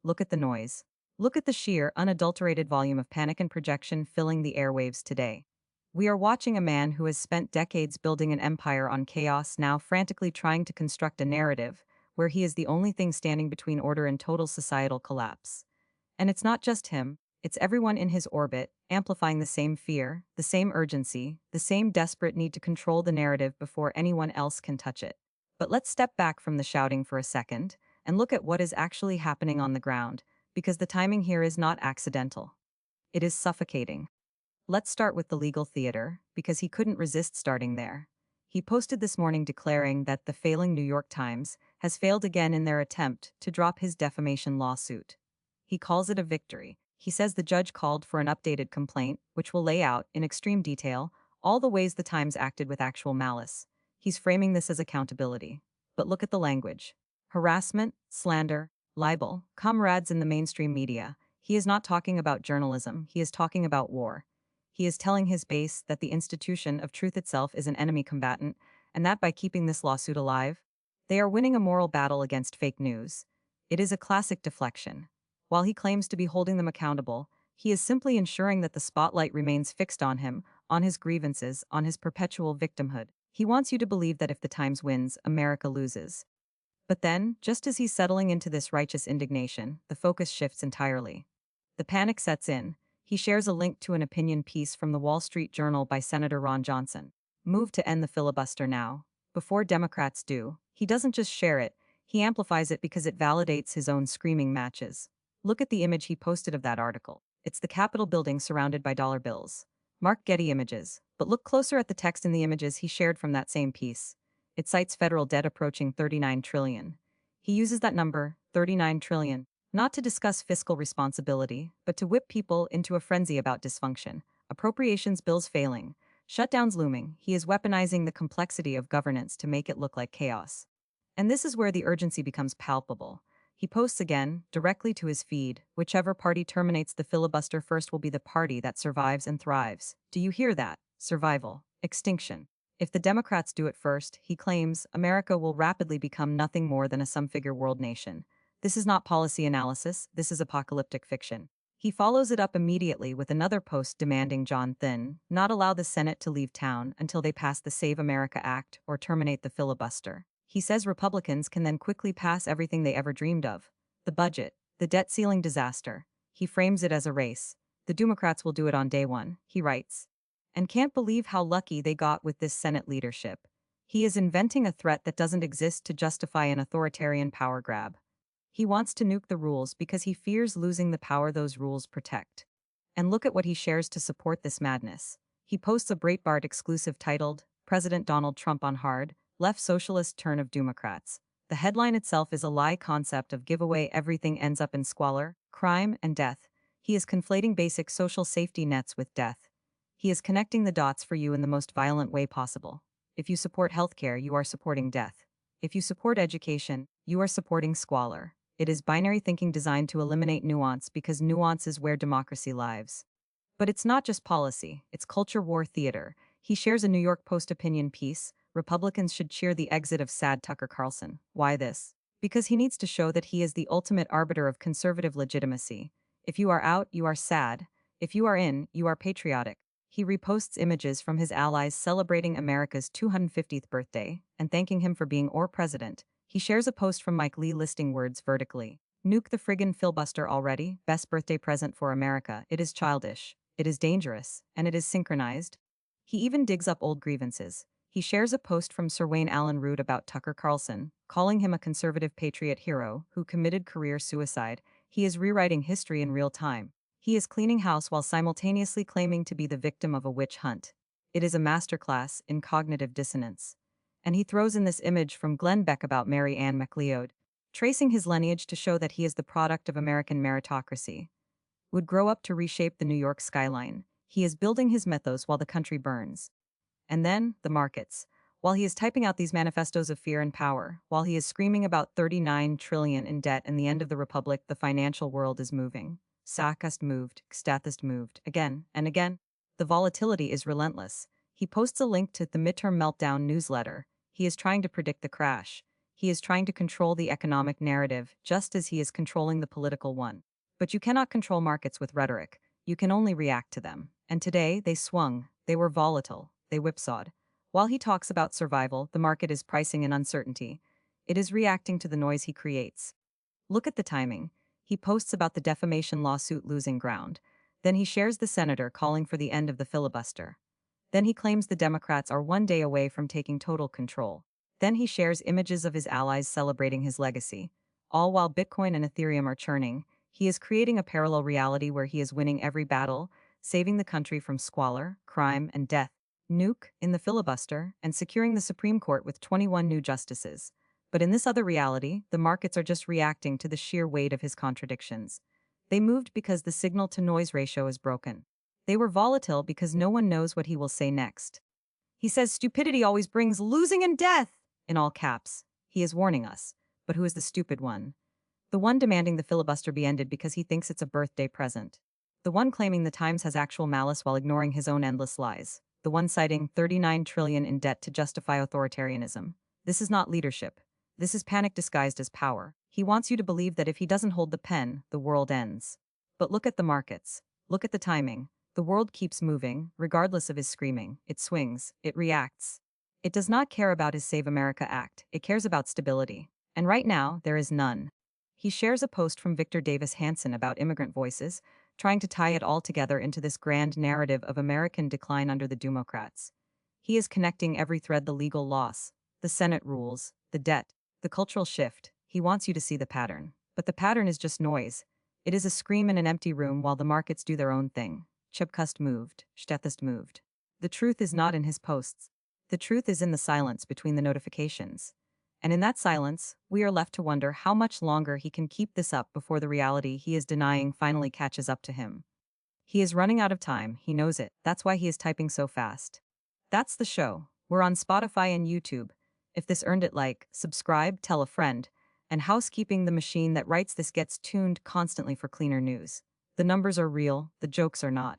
Look at the noise. Look at the sheer, unadulterated volume of panic and projection filling the airwaves today. We are watching a man who has spent decades building an empire on chaos now frantically trying to construct a narrative where he is the only thing standing between order and total societal collapse. And it's not just him, it's everyone in his orbit, amplifying the same fear, the same urgency, the same desperate need to control the narrative before anyone else can touch it. But let's step back from the shouting for a second and look at what is actually happening on the ground, because the timing here is not accidental. It is suffocating. Let's start with the legal theater, because he couldn't resist starting there. He posted this morning declaring that the failing New York Times has failed again in their attempt to drop his defamation lawsuit. He calls it a victory. He says the judge called for an updated complaint, which will lay out, in extreme detail, all the ways the Times acted with actual malice. He's framing this as accountability. But look at the language. Harassment, slander, libel, comrades in the mainstream media. He is not talking about journalism, he is talking about war. He is telling his base that the institution of truth itself is an enemy combatant, and that by keeping this lawsuit alive, they are winning a moral battle against fake news. It is a classic deflection. While he claims to be holding them accountable, he is simply ensuring that the spotlight remains fixed on him, on his grievances, on his perpetual victimhood. He wants you to believe that if the Times wins, America loses. But then, just as he's settling into this righteous indignation, the focus shifts entirely. The panic sets in. He shares a link to an opinion piece from the Wall Street Journal by Senator Ron Johnson. Move to end the filibuster now. Before Democrats do, he doesn't just share it, he amplifies it because it validates his own screaming matches. Look at the image he posted of that article. It's the Capitol building surrounded by dollar bills. Mark Getty images, but look closer at the text in the images he shared from that same piece. It cites federal debt approaching 39 trillion. He uses that number, 39 trillion, not to discuss fiscal responsibility, but to whip people into a frenzy about dysfunction, appropriations bills failing, shutdowns looming. He is weaponizing the complexity of governance to make it look like chaos. And this is where the urgency becomes palpable. He posts again, directly to his feed, whichever party terminates the filibuster first will be the party that survives and thrives. Do you hear that? Survival. Extinction. If the Democrats do it first, he claims, America will rapidly become nothing more than a sum-figure world nation. This is not policy analysis, this is apocalyptic fiction. He follows it up immediately with another post demanding John Thune not allow the Senate to leave town until they pass the Save America Act or terminate the filibuster. He says Republicans can then quickly pass everything they ever dreamed of. The budget, the debt ceiling disaster. He frames it as a race. The Democrats will do it on day one, he writes. And can't believe how lucky they got with this Senate leadership. He is inventing a threat that doesn't exist to justify an authoritarian power grab. He wants to nuke the rules because he fears losing the power those rules protect. And look at what he shares to support this madness. He posts a Breitbart exclusive titled, President Donald Trump on Hard, Left Socialist Turn of Democrats. The headline itself is a lie concept of giveaway everything ends up in squalor, crime, and death. He is conflating basic social safety nets with death. He is connecting the dots for you in the most violent way possible. If you support healthcare, you are supporting death. If you support education, you are supporting squalor. It is binary thinking designed to eliminate nuance because nuance is where democracy lives. But it's not just policy, it's culture war theater. He shares a New York Post opinion piece, Republicans should cheer the exit of sad Tucker Carlson. Why this? Because he needs to show that he is the ultimate arbiter of conservative legitimacy. If you are out, you are sad. If you are in, you are patriotic. He reposts images from his allies celebrating America's 250th birthday and thanking him for being our president. He shares a post from Mike Lee listing words vertically. Nuke the friggin' filibuster already, best birthday present for America. It is childish, it is dangerous, and it is synchronized. He even digs up old grievances. He shares a post from Sir Wayne Allen Root about Tucker Carlson, calling him a conservative patriot hero who committed career suicide. He is rewriting history in real time. He is cleaning house while simultaneously claiming to be the victim of a witch hunt. It is a masterclass in cognitive dissonance. And he throws in this image from Glenn Beck about Mary Ann MacLeod, tracing his lineage to show that he is the product of American meritocracy. Would grow up to reshape the New York skyline. He is building his mythos while the country burns. And then, the markets. While he is typing out these manifestos of fear and power, while he is screaming about 39 trillion in debt and the end of the republic, the financial world is moving. Sarkast moved, Statist moved, again and again. The volatility is relentless. He posts a link to the Midterm Meltdown newsletter. He is trying to predict the crash. He is trying to control the economic narrative just as he is controlling the political one. But you cannot control markets with rhetoric. You can only react to them. And today, they swung. They were volatile. They whipsawed. While he talks about survival, the market is pricing in uncertainty. It is reacting to the noise he creates. Look at the timing. He posts about the defamation lawsuit losing ground. Then he shares the senator calling for the end of the filibuster. Then he claims the Democrats are one day away from taking total control. Then he shares images of his allies celebrating his legacy. All while Bitcoin and Ethereum are churning, he is creating a parallel reality where he is winning every battle, saving the country from squalor, crime, and death. Nuke in the filibuster and securing the Supreme Court with 21 new justices. But in this other reality, the markets are just reacting to the sheer weight of his contradictions. They moved because the signal to noise ratio is broken. They were volatile because no one knows what he will say next. He says stupidity always brings losing and death, in all caps. He is warning us. But who is the stupid one? The one demanding the filibuster be ended because he thinks it's a birthday present. The one claiming the Times has actual malice while ignoring his own endless lies. The one citing 39 trillion in debt to justify authoritarianism. This is not leadership. This is panic disguised as power. He wants you to believe that if he doesn't hold the pen, the world ends. But look at the markets. Look at the timing. The world keeps moving, regardless of his screaming. It swings. It reacts. It does not care about his Save America Act. It cares about stability. And right now, there is none. He shares a post from Victor Davis Hanson about immigrant voices, trying to tie it all together into this grand narrative of American decline under the Democrats. He is connecting every thread: the legal loss, the Senate rules, the debt, the cultural shift. He wants you to see the pattern. But the pattern is just noise. It is a scream in an empty room while the markets do their own thing. Chipkust moved, Stethist moved. The truth is not in his posts. The truth is in the silence between the notifications. And in that silence, we are left to wonder how much longer he can keep this up before the reality he is denying finally catches up to him. He is running out of time, he knows it. That's why he is typing so fast. That's the show. We're on Spotify and YouTube. If this earned it, like, subscribe, tell a friend. And housekeeping: the machine that writes this gets tuned constantly for cleaner news. The numbers are real, the jokes are not.